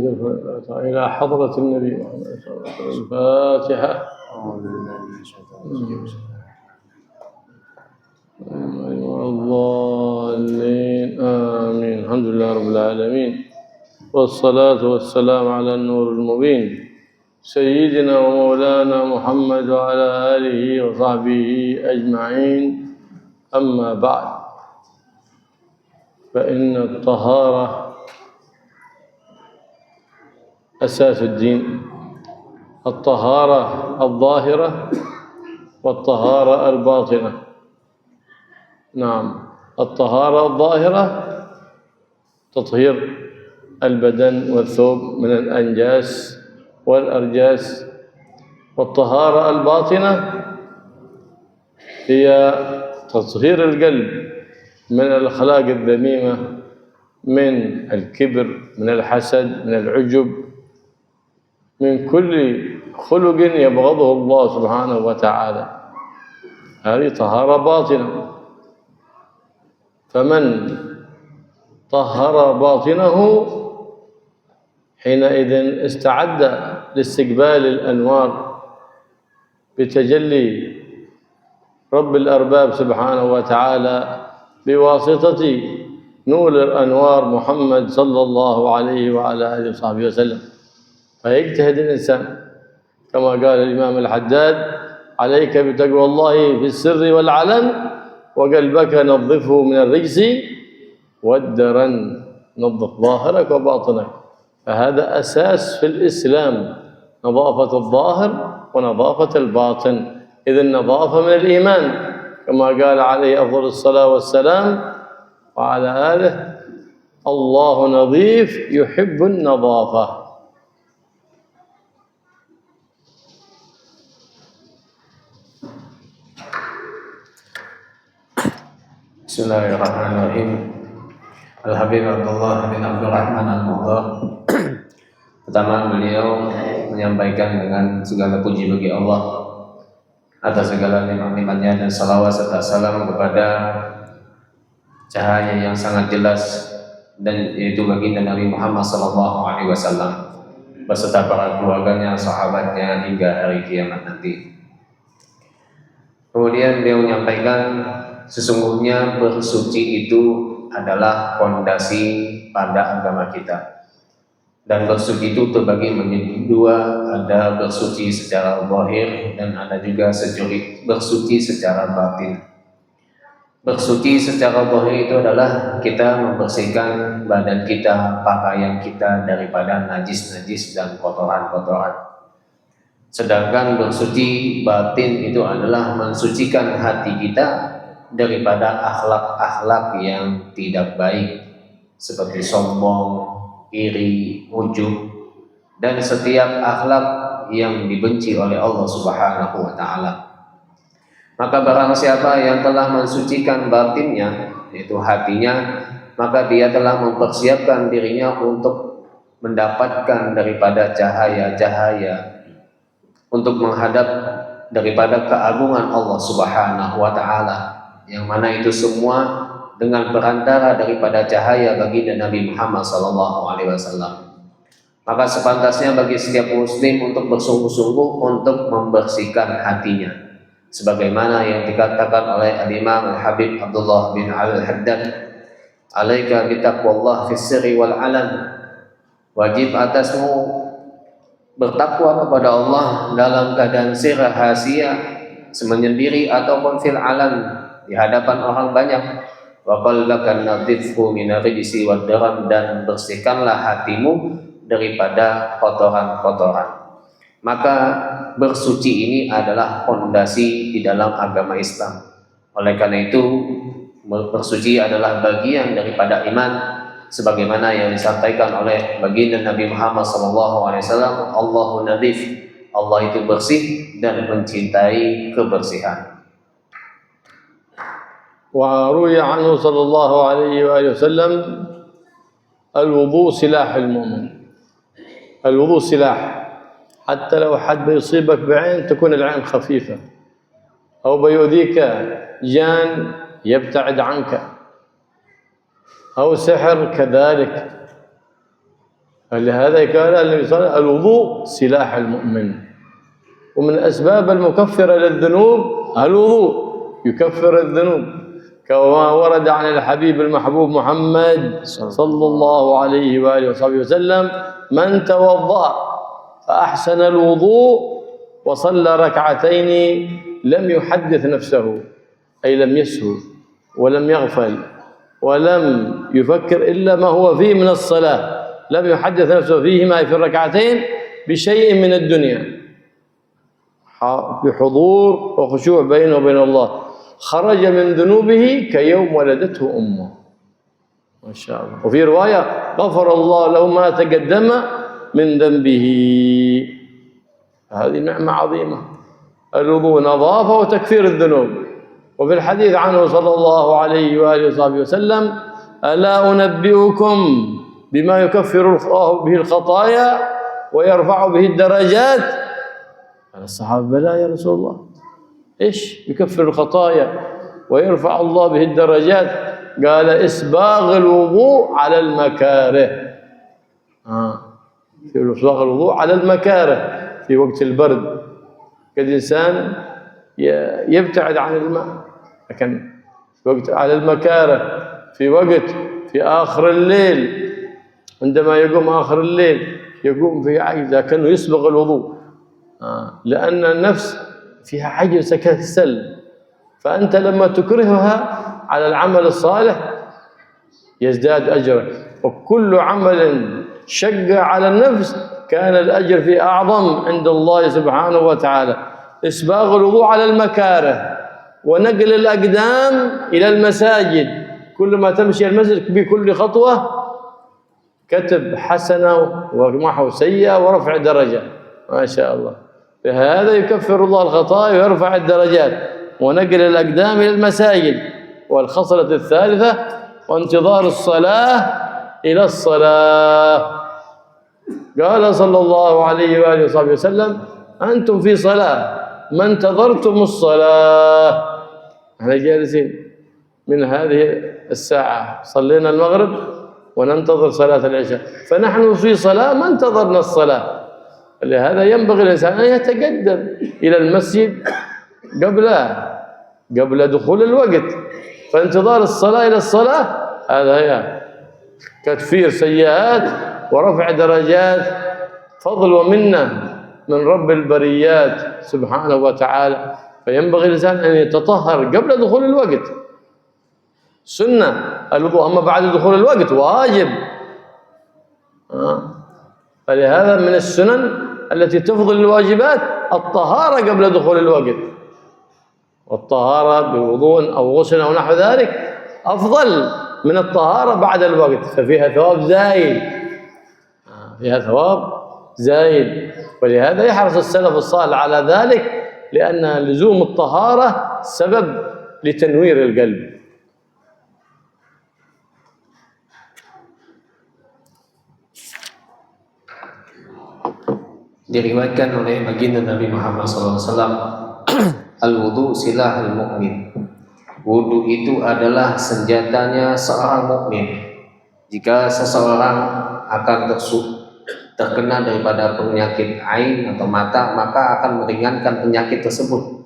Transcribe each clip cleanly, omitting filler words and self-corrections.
إلى حضرة النبي محمد صلى الله عليه وسلم. الفاتحة. الضالين آمين. الحمد لله رب العالمين، والصلاة والسلام على النور المبين سيدنا ومولانا محمد وعلى آله وصحبه أجمعين. أما بعد، فإن الطهارة أساس الدين، الطهارة الظاهرة والطهارة الباطنة. نعم، الطهارة الظاهرة تطهير البدن والثوب من الأنجاس والأرجاس، والطهارة الباطنة هي تطهير القلب من الأخلاق الذميمة، من الكبر، من الحسد، من العجب، من كل خلق يبغضه الله سبحانه وتعالى. هذه طهارة باطنة. فمن طهر باطنه حينئذ استعد لاستقبال الأنوار بتجلي رب الأرباب سبحانه وتعالى بواسطة نور الأنوار محمد صلى الله عليه وعلى آله وصحبه وسلم. فيجتهد الإنسان كما قال الإمام الحداد: عليك بتقوى الله في السر والعلن، وقلبك نظفه من الرجس والدرن. نظف ظاهرك وباطنك. فهذا أساس في الإسلام، نظافة الظاهر ونظافة الباطن. إذ النظافة من الإيمان كما قال عليه أفضل الصلاة والسلام وعلى آله: الله نظيف يحب النظافة. Bismillahirrahmanirrahim. Al-Habib Abdullah bin Abdurrahman Al-Mudhar. Pertama, beliau menyampaikan dengan segala puji bagi Allah atas segala nikmat-nikmatnya, dan salawat serta salam kepada cahaya yang sangat jelas, dan yaitu baginda Nabi Muhammad SAW beserta para keluarganya, sahabatnya hingga hari kiamat nanti. Kemudian beliau menyampaikan, sesungguhnya bersuci itu adalah fondasi pada agama kita, dan bersuci itu terbagi menjadi dua. Ada bersuci secara zahir dan ada juga bersuci secara batin. Bersuci secara zahir itu adalah kita membersihkan badan kita, pakaian kita daripada najis-najis dan kotoran-kotoran. Sedangkan bersuci batin itu adalah mensucikan hati kita daripada akhlak-akhlak yang tidak baik, seperti sombong, iri, ujub, dan setiap akhlak yang dibenci oleh Allah Subhanahu wa Ta'ala. Maka barang siapa yang telah mensucikan batinnya, yaitu hatinya, maka dia telah mempersiapkan dirinya untuk mendapatkan daripada cahaya-cahaya, untuk menghadap daripada keagungan Allah Subhanahu wa Ta'ala, yang mana itu semua dengan perantara daripada cahaya baginda Nabi Muhammad SAW. Maka sepantasnya bagi setiap muslim untuk bersungguh-sungguh untuk membersihkan hatinya, sebagaimana yang dikatakan oleh Al-Imam Al-Habib Abdullah bin Al-Haddad: alaika bitaqwallah fis sirri wal alan. Wajib atasmu bertakwa kepada Allah dalam keadaan sir, rahasia, menyendiri ataupun fil alan, di hadapan orang banyak. Wa qalbaka nadhifhu min ar-rijsi wad daram, dan bersihkanlah hatimu daripada kotoran-kotoran. Maka bersuci ini adalah fondasi di dalam agama Islam. Oleh karena itu, bersuci adalah bagian daripada iman, sebagaimana yang disampaikan oleh baginda Nabi Muhammad SAW: Allahu nadhif, Allah itu bersih dan mencintai kebersihan. وروي عنه صلى الله عليه وآله وسلم: الوضوء سلاح المؤمن. الوضوء سلاح، حتى لو حد بيصيبك بعين تكون العين خفيفة، أو بيؤذيك جان يبتعد عنك، أو سحر كذلك. فلهذا قال النبي صلى الله عليه وسلم الوضوء سلاح المؤمن. ومن الأسباب المكفرة للذنوب الوضوء يكفر الذنوب، كما ورد عن الحبيب المحبوب محمد صلى الله عليه وآله وصحبه وسلم: من توضأ فأحسن الوضوء وصلى ركعتين لم يحدث نفسه، أي لم يسهو ولم يغفل ولم يفكر إلا ما هو فيه من الصلاة، لم يحدث نفسه فيهما في الركعتين بشيء من الدنيا، بحضور وخشوع بينه وبين الله، خرج من ذنوبه كيوم ولدته أمه. ما شاء الله. وفي رواية: غفر الله له ما تقدم من ذنبه. هذه نعمة عظيمة، الوضوء نظافة وتكفير الذنوب. وفي الحديث عنه صلى الله عليه وآله وصحبه وسلم: ألا أنبئكم بما يكفر الله به الخطايا ويرفع به الدرجات؟ قال الصحابة: بلى يا رسول الله. إيش يكفر الخطايا ويرفع الله به الدرجات؟ قال: إسباغ الوضوء على المكاره. في إسباغ الوضوء على المكاره في وقت البرد، قد إنسان يبتعد عن الماء، لكن في وقت على المكاره، في وقت في آخر الليل، عندما يقوم آخر الليل يقوم في عجز كأنه يسبغ الوضوء، لأن النفس فيها عجز كالسل، فأنت لما تكرهها على العمل الصالح يزداد أجرك، وكل عمل شق على النفس كان الأجر فيه أعظم عند الله سبحانه وتعالى. إسباغ الوضوء على المكاره، ونقل الأقدام إلى المساجد، كل ما تمشي المسجد بكل خطوة كتب حسنة ومحو سيئة ورفع درجة. ما شاء الله. بهذا يكفر الله الخطايا ويرفع الدرجات، ونقل الأقدام إلى المساجد. والخصلة الثالثة: وانتظار الصلاة إلى الصلاة. قال صلى الله عليه وآله وصحبه وسلم: أنتم في صلاة ما انتظرتم الصلاة. احنا جالسين من هذه الساعة، صلينا المغرب وننتظر صلاة العشاء، فنحن في صلاة ما انتظرنا الصلاة. لهذا ينبغي الإنسان أن يتقدم إلى المسجد قبل دخول الوقت. فانتظار الصلاة إلى الصلاة هذا هي تكفير سيئات ورفع درجات، فضل ومنة من رب البريات سبحانه وتعالى. فينبغي الإنسان أن يتطهر قبل دخول الوقت، سنة الوضوء، أما بعد دخول الوقت واجب. فلهذا من السنن التي تفضل الواجبات الطهارة قبل دخول الوقت، والطهارة بوضوء أو غسل أو نحو ذلك أفضل من الطهارة بعد الوقت، ففيها ثواب زايد، فيها ثواب زايد. ولهذا يحرص السلف الصالح على ذلك، لأن لزوم الطهارة سبب لتنوير القلب. Diriwayatkan oleh baginda Nabi Muhammad SAW, al-wudu silahul mukmin. Wudu itu adalah senjatanya seorang mukmin. Jika seseorang akan terkena daripada penyakit ain atau mata, maka akan meringankan penyakit tersebut.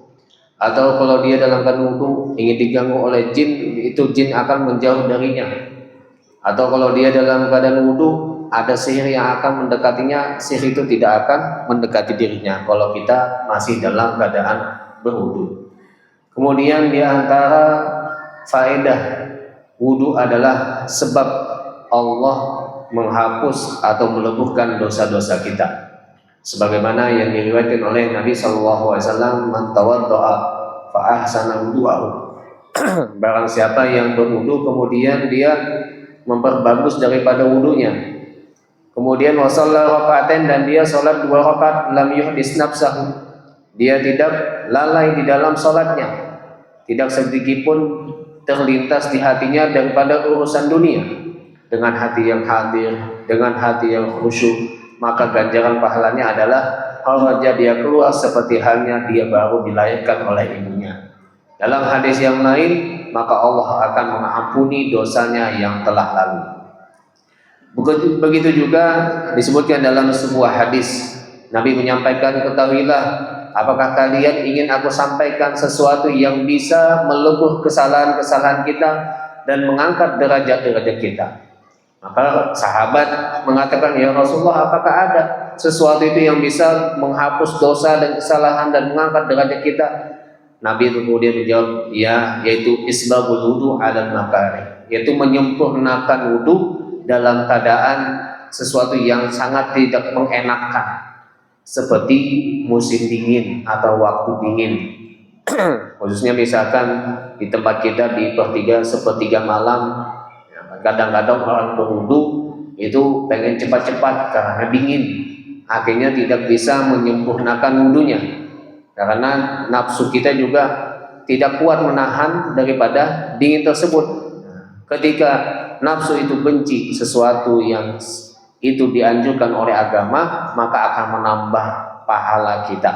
Atau kalau dia dalam keadaan wudu ingin diganggu oleh jin, itu jin akan menjauh darinya. Atau kalau dia dalam keadaan wudu ada sihir yang akan mendekatinya, sihir itu tidak akan mendekati dirinya kalau kita masih dalam keadaan berwudu. Kemudian di antara faedah wudu adalah sebab Allah menghapus atau melebuhkan dosa-dosa kita. Sebagaimana yang diriwayatkan oleh Nabi SAW, man tawadda'a fa ahsana wudu'ahu. Barang siapa yang berwudu kemudian dia memperbagus daripada wudunya, kemudian wasalla rakaatain, dan dia salat 2 rakaat, lam yuhdis nafsahu, dia tidak lalai di dalam salatnya, tidak sedikit pun terlintas di hatinya daripada urusan dunia, dengan hati yang hadir, dengan hati yang khusyuk, maka ganjaran pahalanya adalah kharaja, dia keluar seperti halnya dia baru dilahirkan oleh ibunya. Dalam hadis yang lain, maka Allah akan mengampuni dosanya yang telah lalu. Begitu juga disebutkan dalam sebuah hadis, Nabi menyampaikan, ketahuilah, apakah kalian ingin aku sampaikan sesuatu yang bisa melebur kesalahan-kesalahan kita dan mengangkat derajat-derajat kita? Maka sahabat mengatakan, ya Rasulullah, apakah ada sesuatu itu yang bisa menghapus dosa dan kesalahan dan mengangkat derajat kita? Nabi kemudian menjawab, ya, yaitu isbabul wudu ala makari, yaitu menyempurnakan wudu dalam keadaan sesuatu yang sangat tidak mengenakan, seperti musim dingin atau waktu dingin. Khususnya misalkan di tempat kita di sepertiga malam, kadang-kadang orang berwudu itu pengen cepat-cepat karena dingin, akhirnya tidak bisa menyempurnakan wudunya karena nafsu kita juga tidak kuat menahan daripada dingin tersebut. Ketika nafsu itu benci sesuatu yang itu dianjurkan oleh agama, maka akan menambah pahala kita.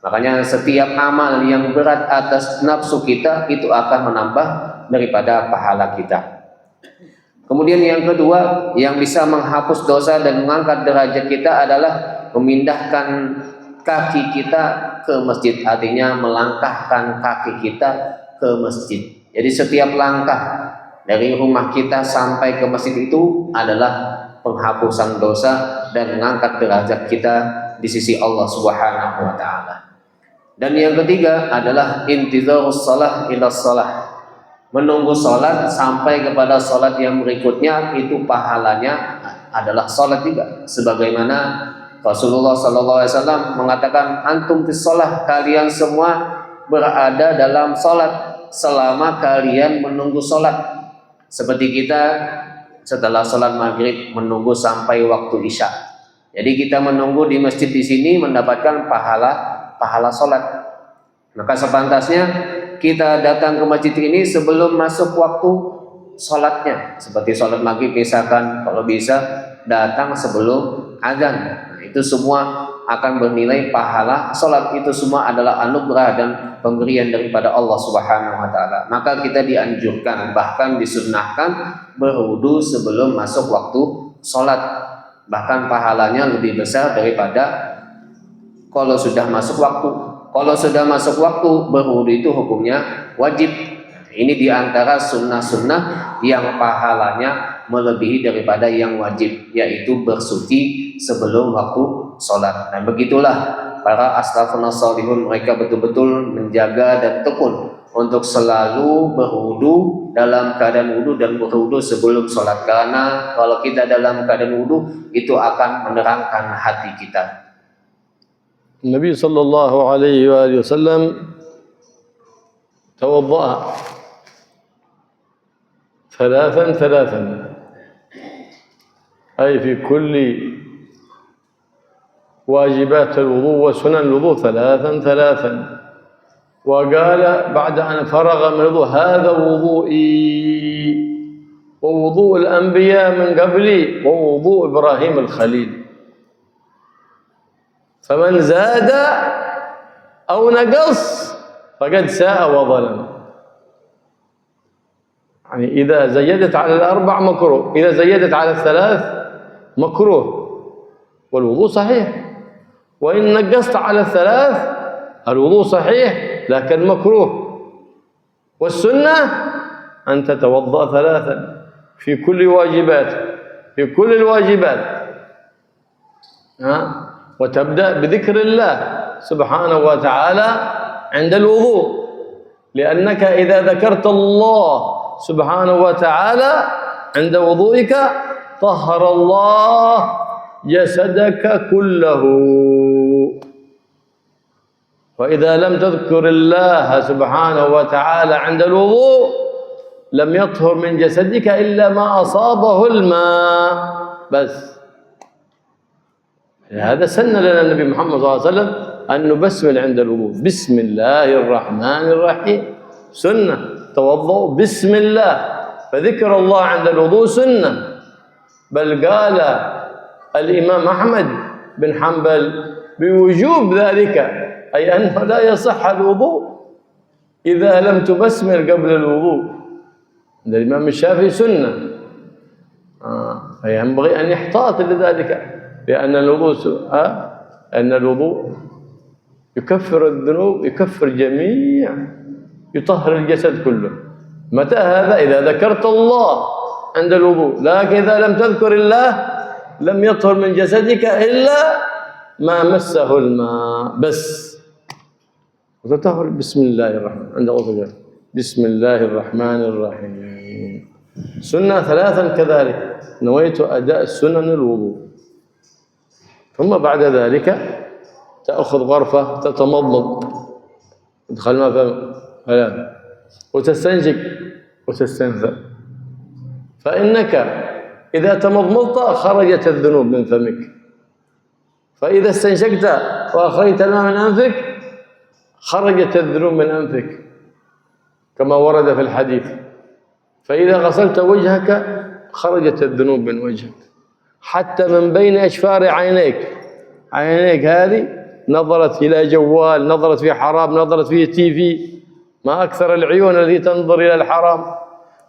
Makanya setiap amal yang berat atas nafsu kita itu akan menambah daripada pahala kita. Kemudian yang kedua yang bisa menghapus dosa dan mengangkat derajat kita adalah memindahkan kaki kita ke masjid, artinya melangkahkan kaki kita ke masjid. Jadi setiap langkah dari rumah kita sampai ke masjid itu adalah penghapusan dosa dan mengangkat derajat kita di sisi Allah Subhanahu wa taala. Dan yang ketiga adalah intizarus shalah ila shalah. Menunggu salat sampai kepada salat yang berikutnya, itu pahalanya adalah salat juga. Sebagaimana Rasulullah SAW mengatakan, antum fis shalah, kalian semua berada dalam salat selama kalian menunggu salat. Seperti kita setelah sholat maghrib menunggu sampai waktu isya. Jadi kita menunggu di masjid di sini mendapatkan pahala sholat. Maka sepantasnya kita datang ke masjid ini sebelum masuk waktu sholatnya. Seperti sholat maghrib misalkan, kalau bisa datang sebelum azan. Itu semua akan bernilai pahala. Sholat itu semua adalah anugerah dan pemberian daripada Allah Subhanahu wa taala. Maka kita dianjurkan, bahkan disunnahkan berwudu sebelum masuk waktu sholat. Bahkan pahalanya lebih besar daripada kalau sudah masuk waktu. Kalau sudah masuk waktu, berwudu itu hukumnya wajib. Ini diantara sunnah-sunnah yang pahalanya melebihi daripada yang wajib, yaitu bersuci sebelum waktu sholat. Nah, begitulah para as-salafun as-salihun, mereka betul-betul menjaga dan tekun untuk selalu berwudu, dalam keadaan wudu dan berwudu sebelum sholat. Karena kalau kita dalam keadaan wudu, itu akan menerangkan hati kita. Nabi sallallahu alaihi wasallam tawadda'a ثلاثا أي في كل واجبات الوضوء وسنن الوضوء ثلاثا وقال بعد أن فرغ من الوضوء هذا وضوئي ووضوء الأنبياء من قبلي ووضوء إبراهيم الخليل فمن زاد أو نقص فقد ساء وظلم. يعني إذا زيدت على الأربع مكروه، إذا زيدت على الثلاث مكروه والوضوء صحيح، وإن نقصت على الثلاث الوضوء صحيح لكن مكروه. والسنة أن تتوضأ ثلاثا في كل واجبات، في كل الواجبات، وتبدأ بذكر الله سبحانه وتعالى عند الوضوء، لأنك إذا ذكرت الله سبحانه وتعالى عند وضوئك طهر الله جسدك كله. وإذا لم تذكر الله سبحانه وتعالى عند الوضوء لم يطهر من جسدك إلا ما أصابه الماء بس. هذا سن لنا النبي محمد صلى الله عليه وسلم أن نبسمل عند الوضوء، بسم الله الرحمن الرحيم، سنة. توضؤ بسم الله، فذكر الله عند الوضوء سنة. بل قال الإمام أحمد بن حنبل بوجوب ذلك، أي أنه لا يصح الوضوء إذا لم تبسمل قبل الوضوء. عند الإمام الشافعي سنة. فينبغي أن يحتاط لذلك، لأن الوضوء يكفر الذنوب، يكفر جميع، يطهر الجسد كله. متى هذا؟ إذا ذكرت الله عند الوضوء، لكن إذا لم تذكر الله لم يطهر من جسدك إلا ما مسه الماء بس. وتطهر بسم الله الرحمن عند وضوء، بسم الله الرحمن الرحيم. سنة ثلاثا كذلك، نويت أداء سنن الوضوء. ثم بعد ذلك تأخذ غرفة تتمضمض، تدخل ما فم وتستنشق وتستنثر، فإنك إذا تمضمضت خرجت الذنوب من فمك، فإذا استنشقت وأخرجت الماء من أنفك خرجت الذنوب من أنفك كما ورد في الحديث. فإذا غسلت وجهك خرجت الذنوب من وجهك، حتى من بين أشفار عينيك. عينيك هذه نظرت إلى جوال، نظرت في حرام، نظرت في تي في، ما أكثر العيون التي تنظر إلى الحرام،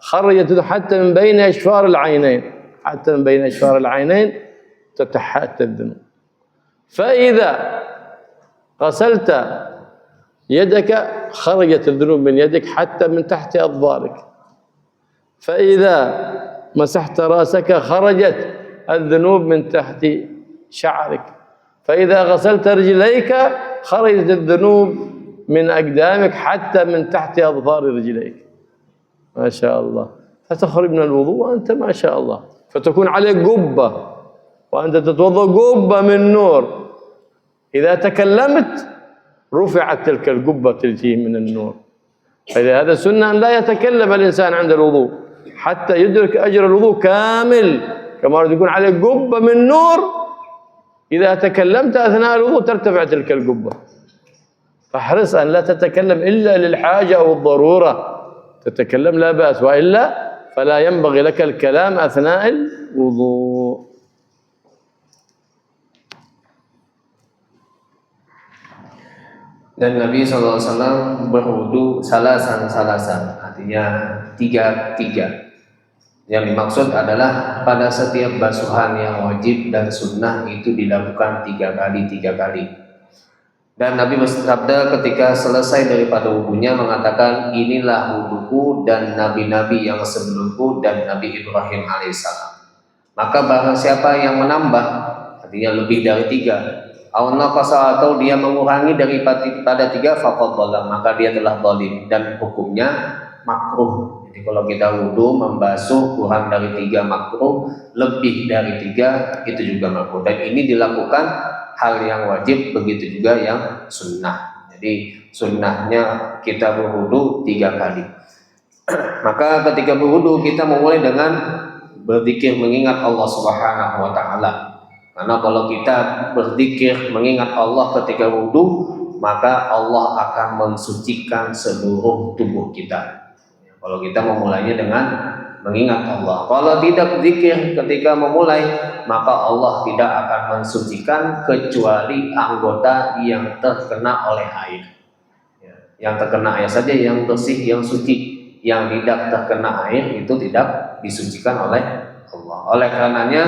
خرجت حتى من بين أشفار العينين، حتى من بين أشفار العينين تتحاتى الذنوب. فإذا غسلت يدك خرجت الذنوب من يدك حتى من تحت أظفارك. فإذا مسحت رأسك خرجت الذنوب من تحت شعرك. فإذا غسلت رجليك خرجت الذنوب من أقدامك حتى من تحت أظفار رجليك. ما شاء الله. فتخرج من الوضوء وأنت ما شاء الله، فتكون عليك قبة وأنت تتوضأ قبة من نور. إذا تكلمت رفعت تلك القبة تلتي من النور. فلهذا سنة أن لا يتكلم الإنسان عند الوضوء حتى يدرك أجر الوضوء كامل، كما يكون عليك قبة من نور. إذا تكلمت أثناء الوضوء ترتفع تلك القبة. فاحرص أن لا تتكلم إلا للحاجة أو الضرورة، تتكلم لا بأس، وإلا فلا ينبغي لك الكلام أثناء الوضوء. Dan Nabi SAW berwudu salasan-salasan, artinya tiga-tiga. Yang dimaksud adalah pada setiap basuhan yang wajib dan sunnah itu dilakukan tiga kali. Dan Nabi bersabda ketika selesai daripada wudunya mengatakan, inilah wuduku dan nabi-nabi yang sebelumku dan Nabi Ibrahim alaihissalam. Maka barang siapa yang menambah, artinya lebih dari tiga, atau dia mengurangi daripada tiga, faqad dhalam, maka dia telah zalim dan hukumnya makruh. Jadi kalau kita wudu membasuh kurang dari tiga makruh, lebih dari tiga itu juga makruh. Dan ini dilakukan hal yang wajib, begitu juga yang sunnah. Jadi sunnahnya kita berwudu 3 kali. Maka ketika berwudu kita memulai dengan berzikir mengingat Allah Subhanahu wa taala. Karena kalau kita berzikir mengingat Allah ketika wudu, maka Allah akan mensucikan seluruh tubuh kita. Kalau kita memulainya dengan mengingat Allah. Kalau tidak zikir ketika memulai, maka Allah tidak akan mensucikan kecuali anggota yang terkena oleh air. Yang terkena air saja yang bersih, yang suci. Yang tidak terkena air itu tidak disucikan oleh Allah. Oleh karenanya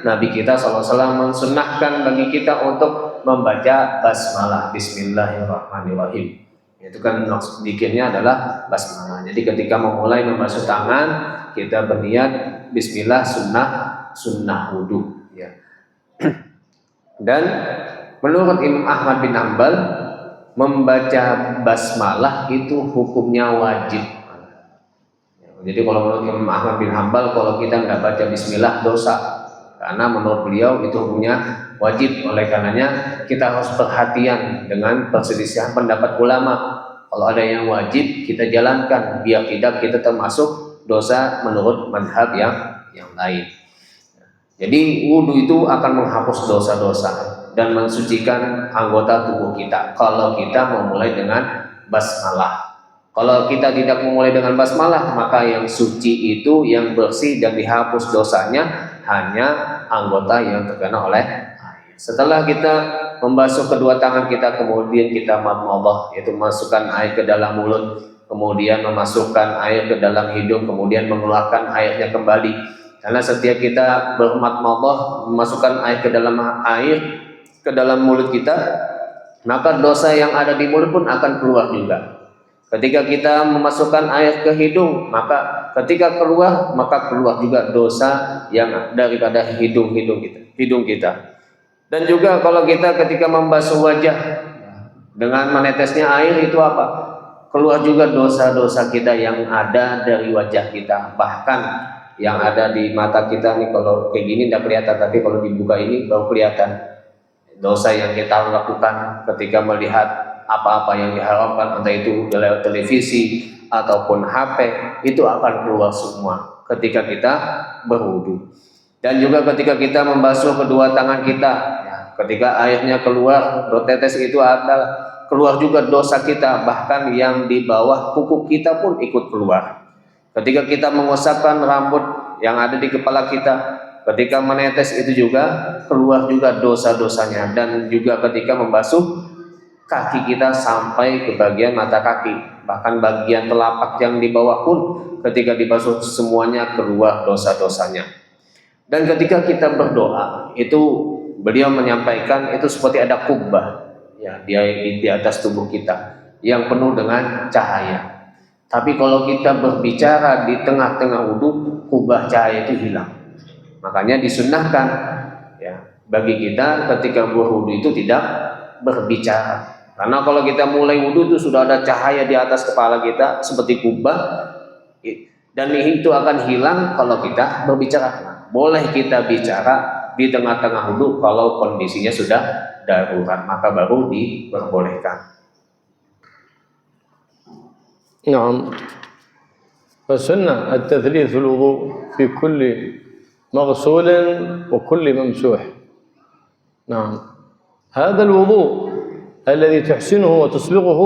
Nabi kita SAW mensunnahkan bagi kita untuk membaca basmalah, Bismillahirrahmanirrahim. Itu kan maksud zikirnya adalah basmalah. Jadi ketika memulai membasuh tangan, kita berniat Bismillah sunnah wudu. Ya. Dan menurut Imam Ahmad bin Hanbal, membaca basmalah itu hukumnya wajib. Jadi kalau menurut Imam Ahmad bin Hanbal, kalau kita nggak baca Bismillah dosa, karena menurut beliau itu hukumnya wajib. Oleh karenanya kita harus perhatian dengan perselisihan pendapat ulama. Kalau ada yang wajib kita jalankan, biar tidak kita termasuk dosa menurut madhab yang lain. Jadi wudu itu akan menghapus dosa-dosa dan mensucikan anggota tubuh kita kalau kita memulai dengan basmalah. Kalau kita tidak memulai dengan basmalah, maka yang suci itu, yang bersih dan dihapus dosanya hanya anggota yang terkena oleh air. Setelah kita membasuh kedua tangan kita, kemudian kita madmadah, yaitu masukkan air ke dalam mulut, kemudian memasukkan air ke dalam hidung, kemudian mengeluarkan airnya kembali. Karena setiap kita bermadmadah, memasukkan air ke dalam mulut kita, maka dosa yang ada di mulut pun akan keluar juga. Ketika kita memasukkan air ke hidung, maka ketika keluar, maka keluar juga dosa yang daripada hidung kita. Dan juga kalau kita ketika membasuh wajah dengan menetesnya air itu apa? Keluar juga dosa-dosa kita yang ada dari wajah kita, bahkan yang ada di mata kita nih, kalau kayak gini tidak kelihatan, tapi kalau dibuka ini baru kelihatan dosa yang kita lakukan ketika melihat apa-apa yang diharamkan, entah itu lewat televisi ataupun HP, itu akan keluar semua ketika kita berwudu. Dan juga ketika kita membasuh kedua tangan kita, ya, ketika airnya keluar, tetes itu adalah keluar juga dosa kita, bahkan yang di bawah kuku kita pun ikut keluar. Ketika kita mengusapkan rambut yang ada di kepala kita, ketika menetes itu juga keluar juga dosa-dosanya. Dan juga ketika membasuh kaki kita sampai ke bagian mata kaki, bahkan bagian telapak yang di bawah pun ketika dibasuh semuanya keluar dosa-dosanya. Dan ketika kita berdoa, itu beliau menyampaikan itu seperti ada kubbah ya di atas tubuh kita yang penuh dengan cahaya. Tapi kalau kita berbicara di tengah-tengah wudu, kubah cahaya itu hilang. Makanya disunnahkan ya bagi kita ketika berwudu itu tidak berbicara. Karena kalau kita mulai wudu itu sudah ada cahaya di atas kepala kita seperti kubah, dan itu akan hilang kalau kita berbicara. Boleh kita bicara di tengah-tengah wudu kalau kondisinya sudah darurat, maka baru diperbolehkan. نعم. فالسنة التثليث في الوضوء في كل مغسول وكل ممسوح. نعم. هذا الوضوء الذي تحسنه وتصبغه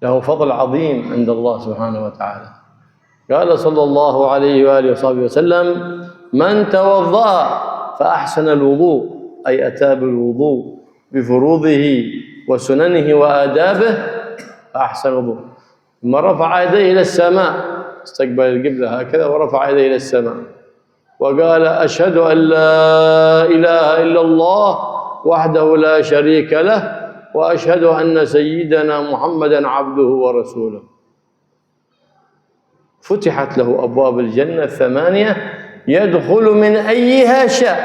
له فضل عظيم عند الله سبحانه وتعالى. قال صلى الله عليه وآله وصحبه وسلم: من توضأ فأحسن الوضوء، أي أتى بالوضوء بفروضه وسننه وآدابه فأحسن الوضوء. ثم رفع يديه إلى السماء، استقبل القبلة هكذا ورفع يديه إلى السماء وقال: أشهد أن لا إله إلا الله وحده لا شريك له وأشهد أن سيدنا محمدا عبده ورسوله. فتحت له أبواب الجنة 8 يدخل من أيها شاء.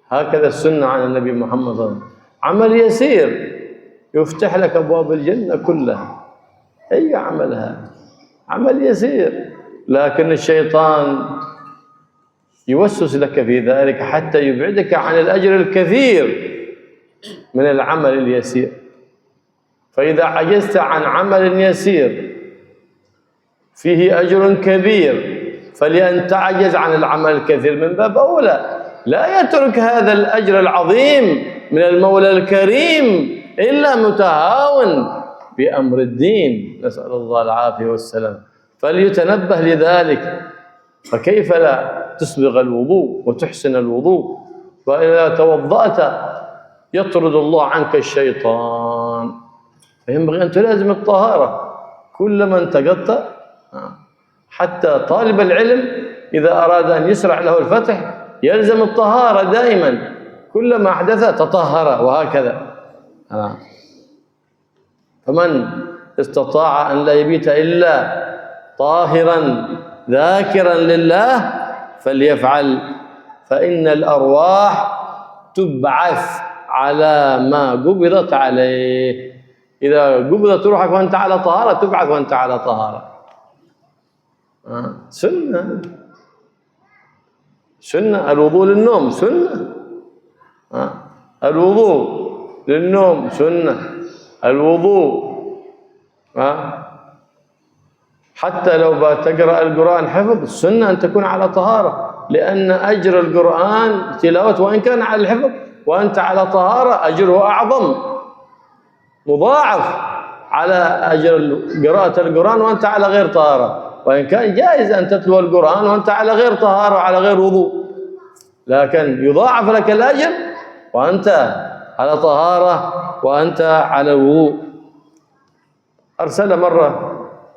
هكذا السنة عن النبي محمد صلى الله عليه وسلم. عمل يسير يفتح لك أبواب الجنة كلها. أي عملها عمل يسير، لكن الشيطان يوسوس لك في ذلك حتى يبعدك عن الأجر الكثير من العمل اليسير. فإذا عجزت عن عمل يسير فيه أجر كبير فلأن تعجز عن العمل الكثير من باب أولى لا يترك هذا الأجر العظيم من المولى الكريم إلا متهاون بأمر الدين، نسأل الله العافية والسلام. فليتنبه لذلك. فكيف لا تسبغ الوضوء وتحسن الوضوء؟ فإذا توضأت يطرد الله عنك الشيطان، فينبغي أن تلازم الطهارة كلما انتقضت. حتى طالب العلم إذا أراد أن يسرع له الفتح يلزم الطهارة دائما، كلما أحدث تطهر وهكذا. فمن استطاع أن لا يبيت إلا طاهرا ذاكرا لله فليفعل، فإن الأرواح تبعث على ما قبضت عليه. إذا قبضت روحك وأنت على طهارة تبعث وأنت على طهارة. سنة الوضوء للنوم سنة، الوضوء للنوم سنة، الوضوء حتى لو تقرأ القرآن حفظ السنة أن تكون على طهارة، لأن أجر القرآن تلاوة وإن كان على الحفظ وأنت على طهارة أجره أعظم مضاعف على أجر قراءة القرآن وأنت على غير طهارة. وإن كان جائز أن تتلو القرآن وأنت على غير طهارة على غير وضوء، لكن يضاعف لك الأجر وأنت على طهارة وأنت على وضوء. أرسل مرة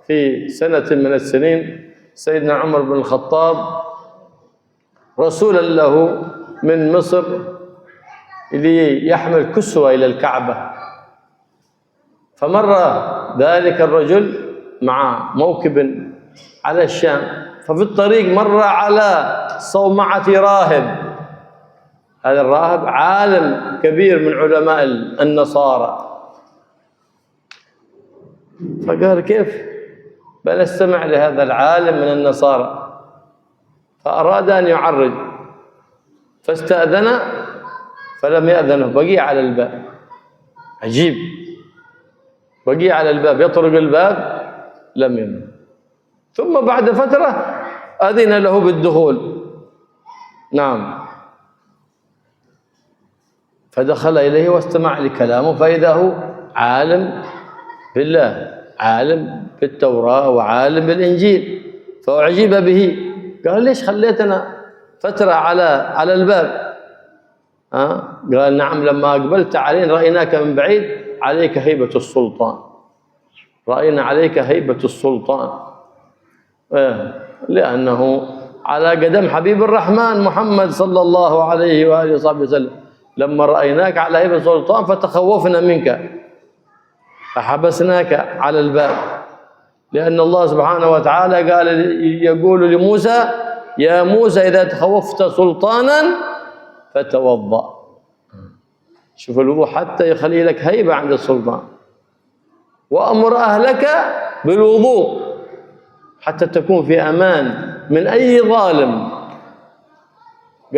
في سنة من السنين سيدنا عمر بن الخطاب رسولا له من مصر ليحمل كسوة إلى الكعبة، فمر ذلك الرجل مع موكب على الشام، ففي الطريق مر على صومعة راهب. هذا الراهب عالم كبير من علماء النصارى، فقال كيف بنستمع لهذا العالم من النصارى؟ فأراد أن يعرج فاستأذن فلم يأذنه، بقي على الباب. عجيب، بقي على الباب يطرق الباب لم يمن. ثم بعد فترة أذن له بالدخول. نعم، فدخل إليه واستمع لكلامه، فإذا هو عالم بالله، عالم بالتوراة وعالم بالإنجيل، فأعجب به. قال ليش خليتنا فترة على الباب؟ قال نعم، لما أقبلت علينا رأيناك من بعيد عليك هيبة السلطان، رأينا عليك هيبة السلطان، لأنه على قدم حبيب الرحمن محمد صلى الله عليه وآله وصحبه وسلم. لما رأيناك على هيبة السلطان فتخوفنا منك فحبسناك على الباب، لأن الله سبحانه وتعالى قال يقول لموسى: يا موسى إذا تخوفت سلطانا فتوضأ. شوف الوضوء حتى يخلي لك هيبة عند السلطان. وأمر أهلك بالوضوء حتى تكون في أمان من أي ظالم.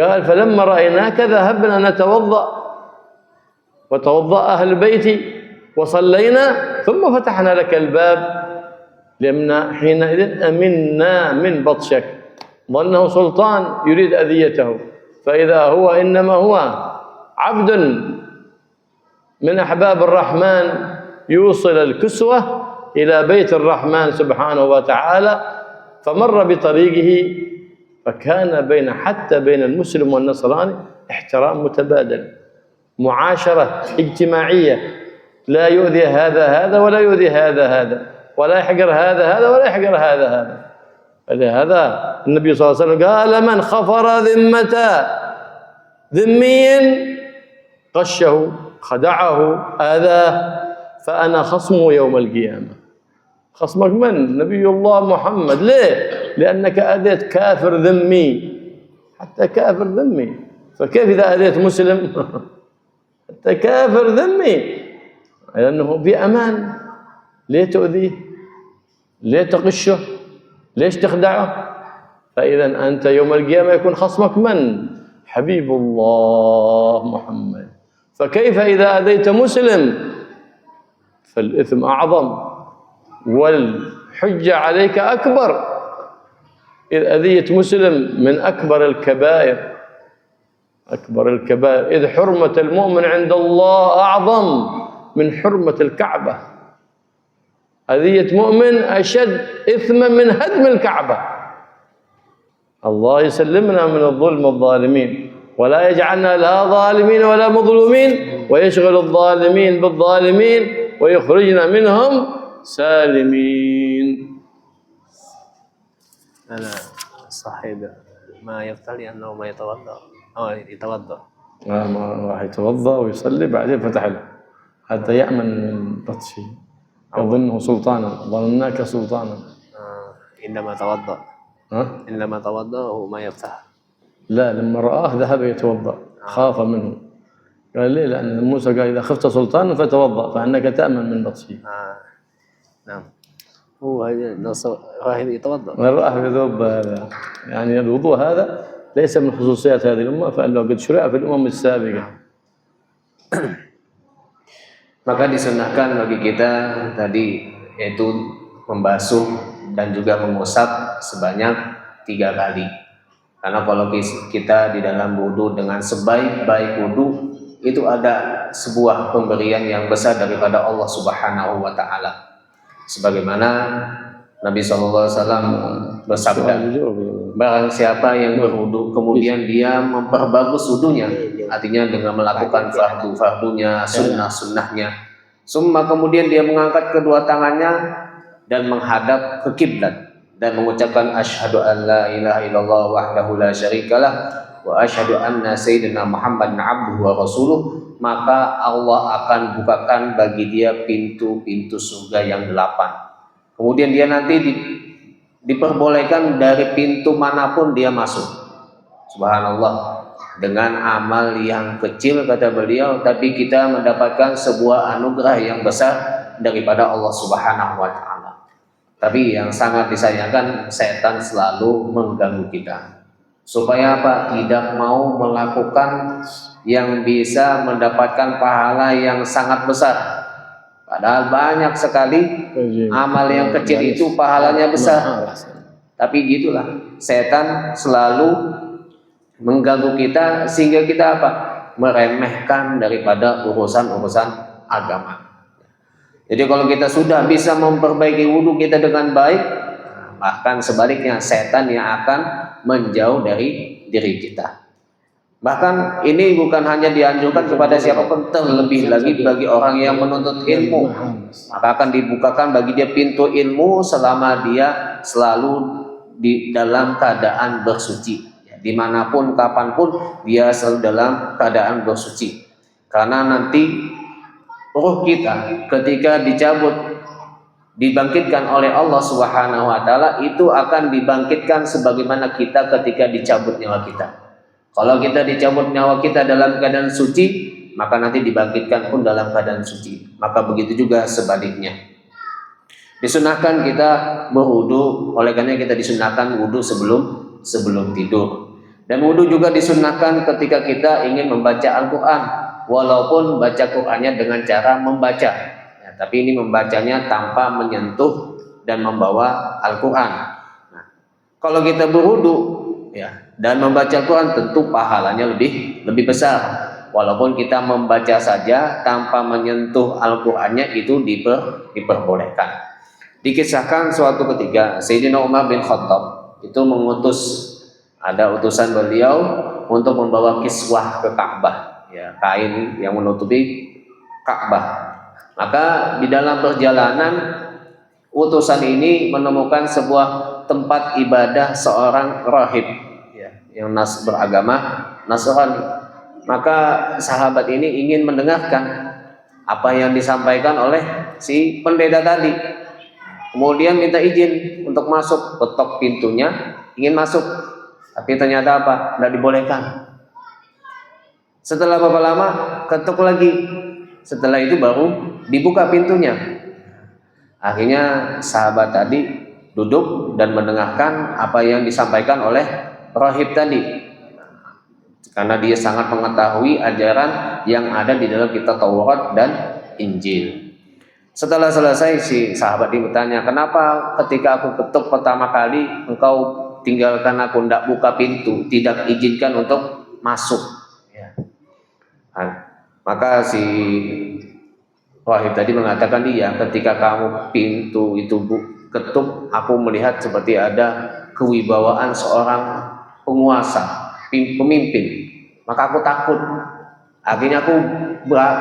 قال فلما رأيناك ذهبنا نتوضأ وتوضأ أهل بيتي وصلينا ثم فتحنا لك الباب، لأن حينئذ أمنا من بطشك. ظنه سلطان يريد أذيته، فإذا هو إنما هو عبد من أحباب الرحمن يوصل الكسوة إلى بيت الرحمن سبحانه وتعالى. فمر بطريقه فكان حتى بين المسلم والنصراني احترام متبادل، معاشرة اجتماعية، لا يؤذي هذا ولا يؤذي هذا ولا يحقر هذا ولا يحقر هذا. فلهذا النبي صلى الله عليه وسلم قال: من خفر ذمة ذمي قشه خدعه آذاه فأنا خصمه يوم القيامة. خصمك من؟ نبي الله محمد. ليه؟ لأنك أذيت كافر ذمي، حتى كافر ذمي، فكيف إذا أذيت مسلم؟ حتى كافر ذمي، لأنه بأمان. ليه تؤذيه؟ ليه تغشه؟ ليش تخدعه؟ فإذا أنت يوم القيامة يكون خصمك من؟ حبيب الله محمد. فكيف إذا أذيت مسلم؟ فالإثم أعظم والحجة عليك أكبر. إذ أذيت مسلم من أكبر الكبائر، أكبر الكبائر، إذ حرمة المؤمن عند الله أعظم من حرمة الكعبة. أذية مؤمن أشد إثما من هدم الكعبة. الله يسلمنا من الظلم الظالمين، ولا يجعلنا لا ظالمين ولا مظلومين، ويشغل الظالمين بالظالمين ويخرجنا منهم سالمين. أنا صاحب ما يفتري أنه ما يتوضأ أو يتوضأ. ما راح يتوضأ ويصلي بعدين فتح له حتى يأمن من بطشه، يظنه سلطانا، ظنناك سلطانا. إنما توضأ وما يفتح. لا، لما رآه ذهب يتوضأ، خاف منه. قال ليه؟ لأن موسى قال إذا خفت سلطانا فتوضأ فإنك تأمن من بطشه. نعم، هو راهب يتوضأ. الراهب يتوضأ هذا يعني الوضوء هذا ليس من خصوصيات هذه الأمة، فإنه قد شرع في الأمم السابقة. Maka disunahkan bagi kita tadi yaitu membasuh dan juga mengusap sebanyak 3 kali. Karena kalau kita di dalam wudu dengan sebaik-baik wudu itu ada sebuah pemberian yang besar daripada Allah Subhanahu wa taala. Sebagaimana Nabi SAW bersabda, barang siapa yang berwudu kemudian dia memperbagus wudunya, artinya dengan melakukan fardu-fardunya, sunnah-sunnahnya, summa kemudian dia mengangkat kedua tangannya dan menghadap ke kiblat. dan mengucapkan asyhadu an la ilaha illallah wahdahu la syarikalah wa asyhadu anna sayyidina Muhammadan abduhu wa rasuluh, maka Allah akan bukakan bagi dia pintu-pintu surga yang 8. Kemudian dia nanti diperbolehkan dari pintu manapun dia masuk. Subhanallah, dengan amal yang kecil kata beliau, tapi kita mendapatkan sebuah anugerah yang besar daripada Allah Subhanahu wa taala. Tapi yang sangat disayangkan, setan selalu mengganggu kita. Supaya apa? Tidak mau melakukan yang bisa mendapatkan pahala yang sangat besar. Padahal banyak sekali amal yang kecil itu pahalanya besar. Tapi gitulah, setan selalu mengganggu kita sehingga kita apa? Meremehkan daripada urusan-urusan agama. Jadi kalau kita sudah bisa memperbaiki wudhu kita dengan baik, bahkan sebaliknya setan yang akan menjauh dari diri kita. Bahkan ini bukan hanya dianjurkan kepada siapapun, terlebih lagi bagi orang yang menuntut ilmu. Maka akan dibukakan bagi dia pintu ilmu selama dia selalu di dalam keadaan bersuci. Dimanapun, kapanpun, dia selalu dalam keadaan bersuci. Karena nanti ruh kita ketika dicabut, dibangkitkan oleh Allah Subhanahu wa taala, itu akan dibangkitkan sebagaimana kita ketika dicabut nyawa kita. Kalau kita dicabut nyawa kita dalam keadaan suci, maka nanti dibangkitkan pun dalam keadaan suci. Maka begitu juga sebaliknya. Disunahkan kita berwudu, oleh karena kita disunahkan wudu sebelum tidur. Dan wudu juga disunahkan ketika kita ingin membaca Al-Quran, walaupun baca Qurannya dengan cara membaca, ya, tapi ini membacanya tanpa menyentuh dan membawa Al-Quran. Nah, kalau kita berwudu ya, dan membaca Al-Quran, tentu pahalanya lebih besar. Walaupun kita membaca saja tanpa menyentuh Al-Qurannya, itu diperbolehkan. Dikisahkan suatu ketika Sayyidina Umar bin Khattab itu mengutus, ada utusan beliau untuk membawa kiswah ke Ka'bah, ya, kain yang menutupi Ka'bah. Maka di dalam perjalanan utusan ini menemukan sebuah tempat ibadah seorang rahib, ya, yang beragama Nasrani. Maka sahabat ini ingin mendengarkan apa yang disampaikan oleh si pendeta tadi. Kemudian minta izin untuk masuk, ketok pintunya, ingin masuk. Tapi ternyata apa? Tidak dibolehkan. Setelah beberapa lama, ketuk lagi. Setelah itu baru dibuka pintunya. Akhirnya sahabat tadi duduk dan mendengarkan apa yang disampaikan oleh rahib tadi. Karena dia sangat mengetahui ajaran yang ada di dalam kitab Taurat dan Injil. Setelah selesai, si sahabat ini bertanya, kenapa ketika aku ketuk pertama kali engkau tinggalkan aku, tidak buka pintu, tidak izinkan untuk masuk, ya. Maka si rahib tadi mengatakan, iya, ketika kamu pintu itu ketuk, aku melihat seperti ada kewibawaan seorang penguasa, pemimpin. Maka aku takut. Akhirnya aku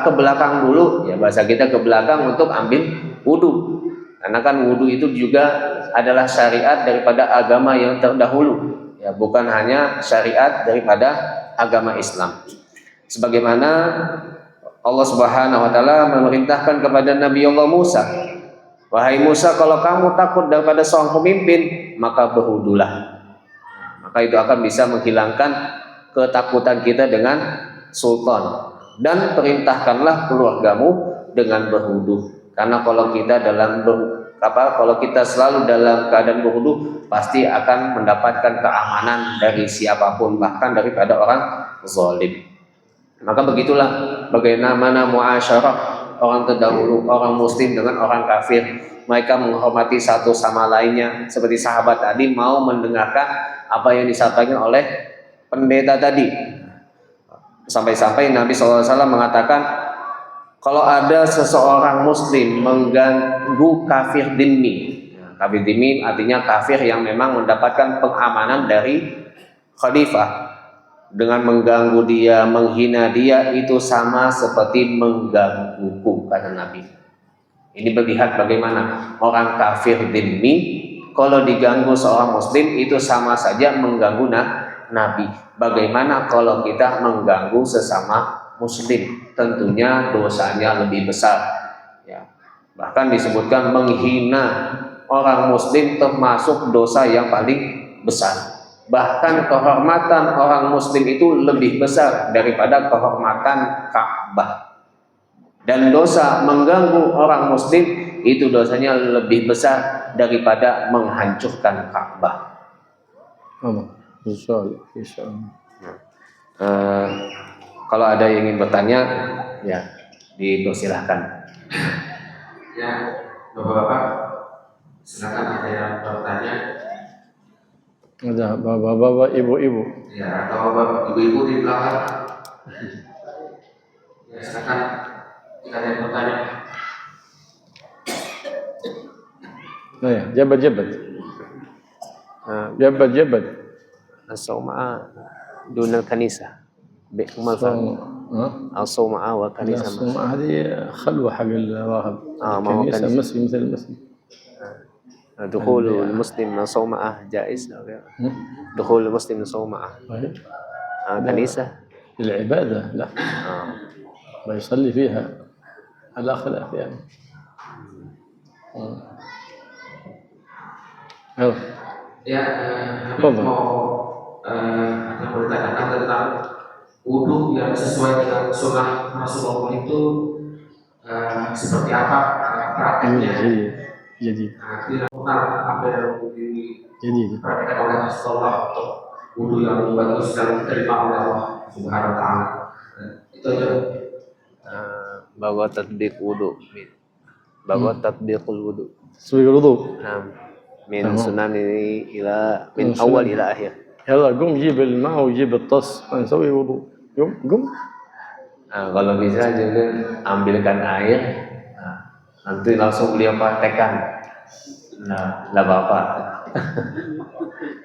ke belakang dulu, ya, bahasa kita ke belakang, untuk ambil wudhu. Karena kan wudhu itu juga adalah syariat daripada agama yang terdahulu, ya, bukan hanya syariat daripada agama Islam. Sebagaimana Allah Subhanahu wa taala memerintahkan kepada Nabi Allah Musa, wahai Musa, kalau kamu takut daripada seorang pemimpin, maka berwudulah. Maka itu akan bisa menghilangkan ketakutan kita dengan sultan. Dan perintahkanlah keluargamu dengan berwudu. Karena kalau kita kalau kita selalu dalam keadaan berwudu, pasti akan mendapatkan keamanan dari siapapun, bahkan daripada orang zalim. Maka begitulah bagaimana muasyarah orang terdahulu, orang muslim dengan orang kafir. Mereka menghormati satu sama lainnya, seperti sahabat tadi mau mendengarkan apa yang disampaikan oleh pendeta tadi. Sampai-sampai Nabi SAW mengatakan, kalau ada seseorang muslim mengganggu kafir dhimmi, kafir dhimmi artinya kafir yang memang mendapatkan pengamanan dari khalifah, dengan mengganggu dia, menghina dia, itu sama seperti menggangguku, kata Nabi. Ini berlihat bagaimana orang kafir dhimmi, kalau diganggu seorang muslim itu sama saja mengganggu Nabi. Bagaimana kalau kita mengganggu sesama muslim? Tentunya dosanya lebih besar. Ya. Bahkan disebutkan menghina orang muslim termasuk dosa yang paling besar. Bahkan kehormatan orang muslim itu lebih besar daripada kehormatan Ka'bah. Dan dosa mengganggu orang muslim itu dosanya lebih besar daripada menghancurkan Ka'bah. Kalau ada yang ingin bertanya, ya dipersilahkan. Ya, Bapak-bapak, silakan ada yang bertanya. Ada bapak-bapak, ibu-ibu. Ya, atau bapak ibu-ibu di belakang. Ya, silakan jika ada yang bertanya. Ya, jabat. Jabat. As-sawma'a dunal kanisa. الصومعة وكنيسة. الصومعة هذه خلوة حق الراهب. ما هو كنيسة مسجد مثل المسجد. دخول المسلم صومعة جائز؟ دخول المسلم صومعة كنيسة للعبادة لا. ما يصلي فيها على خلاف يعني. Ya, mau bertanyakan tentang wudhu yang sesuai dengan sunnah Rasulullah itu seperti apa prakteknya? Jadi. Apa yang diperhatikan oleh Rasulullah untuk wudhu yang bagus dan diterima oleh Allah Subhanahu Wa Taala. Itu aja. Bahwa tatbiq wudhu, bahwa tatbiqul wudhu. Tatbiqul wudhu. من سنن إلى من أول إلى آخر. يلا قم جيب الماء وجيب الطس نسوي وضوء. قم. Kalau bisa juga ambilkan air, nanti langsung beliau praktekkan. Nah, nggak apa-apa.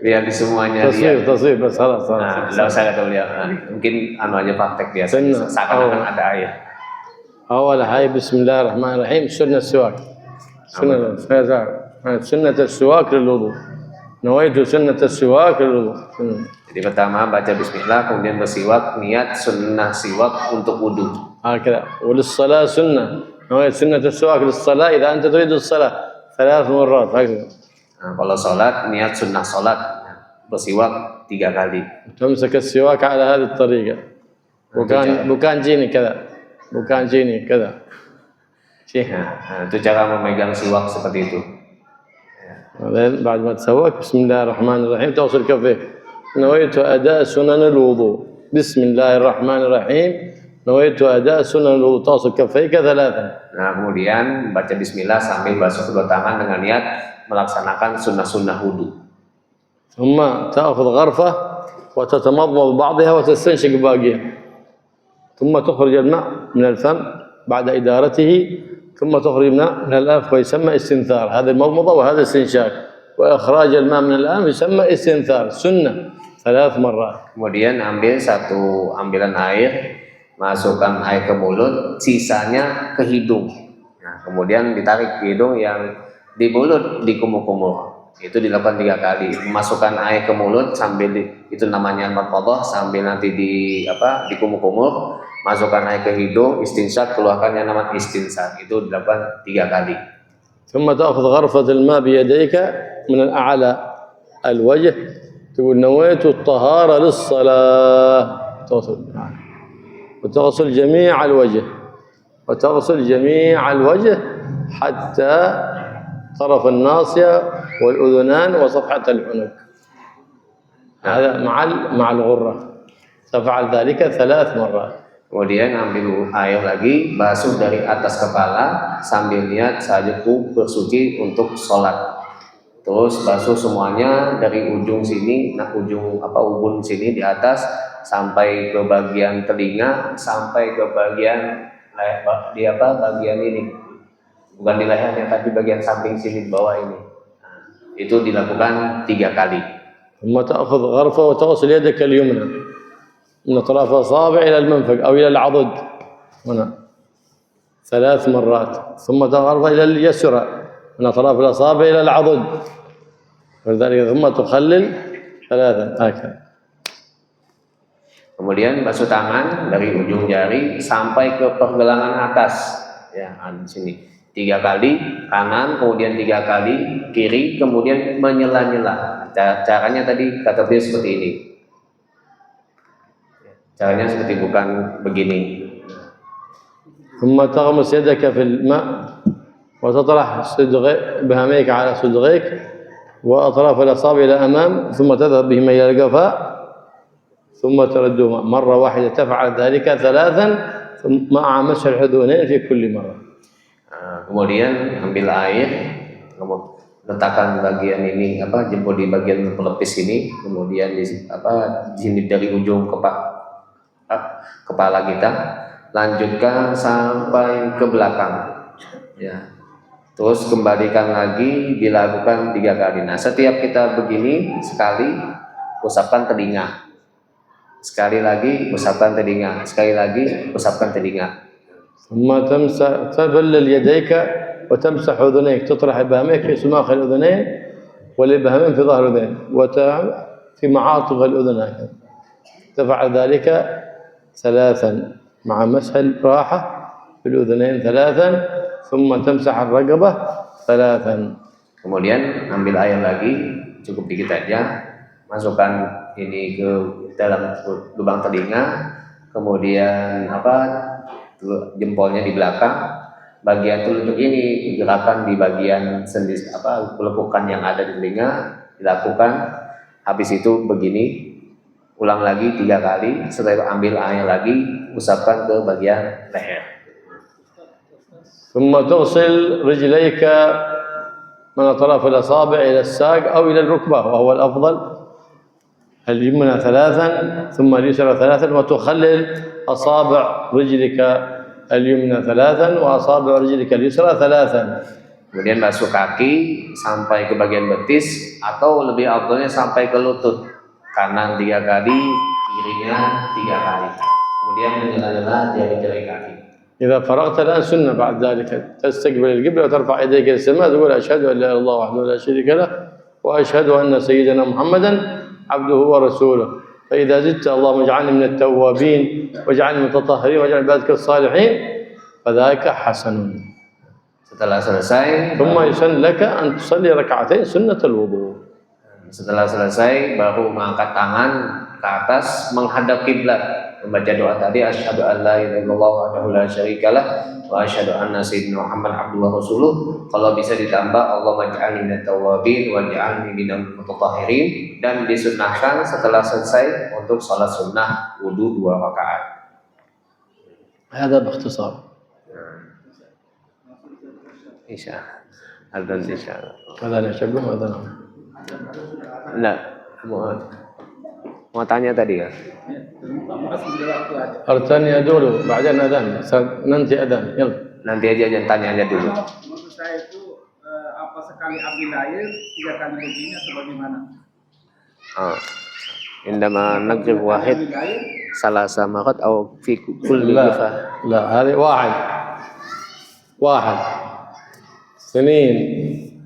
Biar di semuanya dia. Taswir, salah. Nggak usah kata beliau. Mungkin aja praktek biasa. Seakan-akan ada air. أول حاجة بسم الله الرحمن الرحيم سنة السواك. سنة السواك للوضوء. نويت سنة السواك للوضوء. Jadi pertama baca bismillah, kemudian bersiwak, niat sunnah siwak untuk wudu. هكذا. وللصلاة سنة. نويت سنة السواك للصلاة إذا أنت تريد الصلاة 3 مرات هكذا. Kalau sholat, niat sunnah sholat, bersiwak 3 kali. تمسك السواك على هذه الطريقة. bukan جيني كذا. bukan جيني كذا. Itu cara memegang siwak seperti itu. بعد ما تسواك بسم الله الرحمن الرحيم توصل كفيك. نويت أداء سنن الوضوء. بسم الله الرحمن الرحيم نويت أداء سنن الوضوء توصل كفيك 3. Nah, kemudian baca bismillah sambil basuh kedua tangan dengan niat melaksanakan sunnah-sunnah wudu. ثم تأخذ غرفة وتتمضمض بعضها وتستنشق باقيها. ثم تخرج الماء من الفم بعد إدارته. ثم تخرج الماء من الأنف ويسمى استنثار. هذا المضمضة وهذا استنشاق. وإخراج الماء من الأنف يسمى استنثار. سنة 3 مرات. Kemudian ambil satu ambilan air, masukkan air ke mulut, sisanya ke hidung. Nah, kemudian ditarik ke hidung, yang di mulut dikumur-kumur. Itu dilakukan 3 kali. Memasukkan air ke mulut sambil itu namanya madmadah, sambil nanti dikumur-kumur. Masukkan air ke hidung, istinsyaq, keluarkan yang namanya istinsar. Itu dilakukan 3 kali. ثم تأخذ غرفة الماء بيديك من الأعلى الوجه. تقول نويت الطهارة للصلاة. وتغسل جميع الوجه. حتى طرف الناصية والأذنان وصفحة العنق. هذا مع الغرة. تفعل ذلك 3 مرات. Kemudian ambil air lagi, basuh dari atas kepala sambil niat sajaku bersuci untuk sholat. Terus basuh semuanya dari ujung sini, ubun sini di atas sampai ke bagian telinga, sampai ke bagian bagian ini. Bukan di lehernya, tapi bagian samping sini di bawah ini. Nah, itu dilakukan 3 kali. ثم تأخذ غرفة وتغسل يدك اليمنى من أطراف الأصابع إلى المنفق أو إلى العضد هنا 3 مرات. ثم تأخذ غرفة إلى اليسرى من أطراف الأصابع إلى العضد ولذلك ثم تخلل ثلاثا هكذا. Kemudian basuh tangan dari ujung jari sampai ke pergelangan atas, ya, di sini 3 kali kanan, kemudian 3 kali kiri, kemudian menyela-nyela. Caranya tadi kata beliau seperti ini. Caranya seperti bukan begini. ثم تغمس يدك في الماء وتطرح إبهاميك على صدغيك وأطراف الأصابع إلى أمام ثم تذهب بهما إلى القفاء ثم تردهما مرة واحدة. تفعل ذلك 3 مع مسح الأذنين في كل مرة. Kemudian ambil air, letakkan bagian ini jempol di bagian pelipis ini, kemudian di sini dari ujung kepala kita, lanjutkan sampai ke belakang, ya. Terus kembalikan lagi, dilakukan 3 kali. Nah, setiap kita begini sekali, usapkan telinga. Sekali lagi usapkan telinga, sekali lagi usapkan telinga. ثم تبلل يديك وتمسح أذنيك، تطرح إبهاميك في سماخ الأذنين والإبهامين في ظهر الأذنين وفي معاطف الأذن هكذا. تفعل ذلك 3 مع مسح الراحة في الأذنين 3 ثم تمسح الرقبة 3. Kemudian ambil air lagi, cukup dikit aja, masukkan ini ke dalam lubang telinga, kemudian jempolnya di belakang, bagian telunjuk ini gerakan di bagian sendi pelekukan yang ada di telinga dilakukan. Habis itu begini, ulang lagi 3 kali, setelah ambil air lagi, usapkan ke bagian leher. ثم تغسل رجليك من أطراف الأصابع إلى الساق أو إلى الركبة وهو الأفضل. اليمنى 3 ثم اليسرى 3 وتخلل أصابع رجلك اليمنى 3 وأصابع رجلك اليسرى 3. Kemudian basuh kaki sampai ke bagian betis atau lebih afdalnya sampai ke lutut. Kanan 3 kali, kirinya 3 kali. Kemudian menyela-nyela jari-jari kaki. إذا فرغت الآن سنة بعد ذلك تستقبل القبلة وترفع يديك إلى السماء تقول أشهد أن لا إله إلا الله وحده لا شريك له وأشهد أن سيدنا محمدا عبده ورسوله. فإذا زدت اللهم اجعلني من التوابين واجعلني من المتطهرين واجعل عبادك الصالحين فذاك حسن. Setelah selesai, ثم يسن لك أن تصلي ركعتين سنة الوضوء. Setelah selesai baru mengangkat tangan ke atas menghadap kiblat, membaca doa tadi, asyhadu an la ilaha illallah wahdahu la syarikalah wa asyhadu anna sayyidina Muhammad abduhu wa rasuluh. Kalau bisa ditambah Allahumma ij'alni minat tawwabin waj'alni minal mutatahhirin, dan disunnahkan setelah selesai untuk salat sunnah wudu 2 rakaat. هذا باختصار. Insyaallah. Insyaallah. هذا نشبه هذا نعم. Enggak, mau tanya tadi ya. أرتني dulu بعدين أذان nanti أذان يلا. Nanti aja jangan tanya aja dulu. Menurut saya itu apa sekali ambil air 3 kali begini atau bagaimana? عندما نقرب واحد 3 مرات أو في كل جفة. لا هذه واحد 2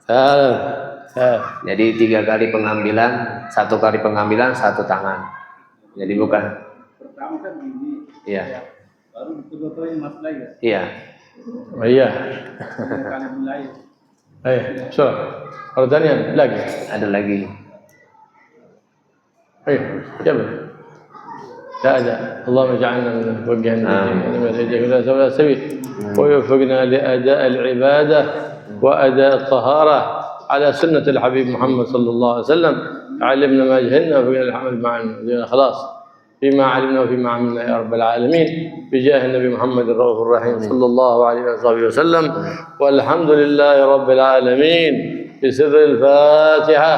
3. Jadi 3 kali pengambilan, 1 kali pengambilan 1 tangan. Jadi bukan. Pertama kan gini. Iya. Baru kedua-duanya masuk lagi ya. Iya. iya 3 kali ambil air. أيه بسرعة. مرة ثانية lagi. Ada lagi. أيه يلا. لا اللهم اجعلنا من المتوجهين إلى السبيل ويوفقنا لأداء العبادة وأداء الطهارة على سنة الحبيب محمد صلى الله عليه وسلم. علمنا ما جهلنا وفقنا الحمد معنا خلاص فيما علمنا وفيما عملنا يا رب العالمين بجاه النبي محمد الرؤوف الرحيم صلى الله عليه وصحبه وسلم. والحمد لله رب العالمين بسر الفاتحة.